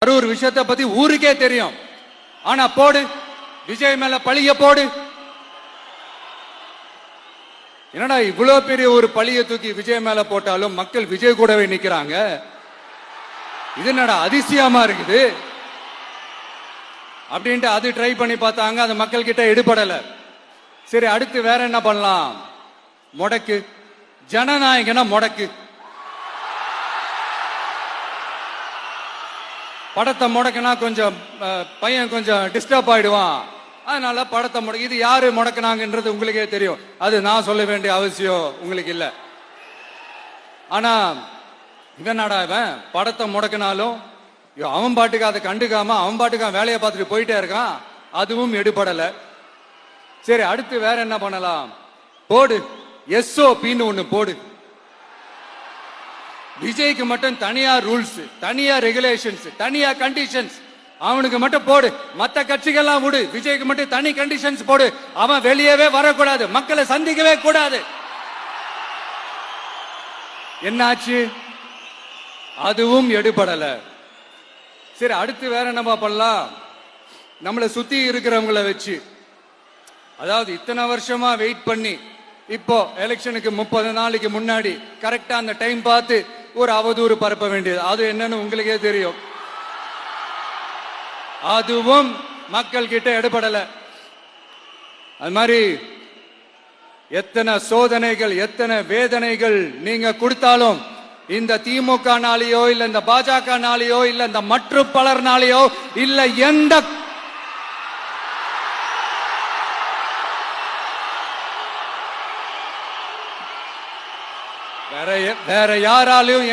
கரூர் விஷயத்தை பத்தி ஊருக்கே தெரியும். ஆனா போடு, விஜய் மேல பழிய போடு. என்னடா இவ்வளவு பெரிய ஒரு பழிய தூக்கி விஜய் மேல போட்டாலும் மக்கள் விஜய் கூடவே நிக்கிறாங்க. இது என்னடா அதிசயமா இருக்குது அப்படின்ட்டு அது ட்ரை பண்ணி பார்த்தாங்க. அது மக்கள் கிட்ட எடுபடல. சரி, அடுத்து வேற என்ன பண்ணலாம்? முடக்கு. ஜனநாயகனா முடக்கு. படத்தை முடக்குனா கொஞ்சம் பையன் கொஞ்சம் டிஸ்டர்ப் ஆயிடுவான். அதனால படத்தை முடக்கு. இது யாரு முடக்குனாங்கன்றது உங்களுக்கே தெரியும். அது நான் சொல்ல வேண்டிய அவசியம் உங்களுக்கு இல்ல. ஆனா இவனாடா இவன் படத்தை முடக்கினாலும் அவன் பாட்டுக்கு அதை கண்டுக்காம அவன் பாட்டுக்கு வேலையை பார்த்துட்டு போயிட்டே இருக்கான். அதுவும் எடுபடல. சரி, அடுத்து வேற என்ன பண்ணலாம்? போடு, SOPன்னு ஒண்ணு போடு. விஜய்க்கு மட்டும் தனியா ரூல்ஸ், தனியா ரெகுலேஷன்ஸ், தனியா கண்டிஷன்ஸ். அவனுக்கு மட்டும் போடு. மத்த கட்சிகள்லாம் விடு, விஜய்க்கு மட்டும் தனி கண்டிஷன்ஸ் போடு. அவன் வெளியவே வரக்கூடாது, மக்களை சந்திக்கவே கூடாது. என்னாச்சு? அதுவும் எடுபடல. சரி, அடுத்து வேற என்ன பண்ணலாம்? நம்மளை சுத்தி இருக்கிறவங்களை வச்சு, அதாவது இத்தனை வருஷமா வெயிட் பண்ணி இப்போ எலெக்ஷனுக்கு 30 நாளைக்கு முன்னாடி கரெக்டா அந்த டைம் பார்த்து ஒரு அவதூறு பரப்ப வேண்டியது. அது என்னன்னு உங்களுக்கே தெரியும். அதுவும் மக்கள் கிட்ட எடுபடல. அது மாதிரி எத்தனை சோதனைகள், எத்தனை வேதனைகள் நீங்க கொடுத்தாலும் இந்த திமுக நாளையோ இல்ல இந்த பாஜக நாளையோ இல்ல இந்த மற்ற பலர் நாளையோ இல்ல எந்த வேற யாராலையும்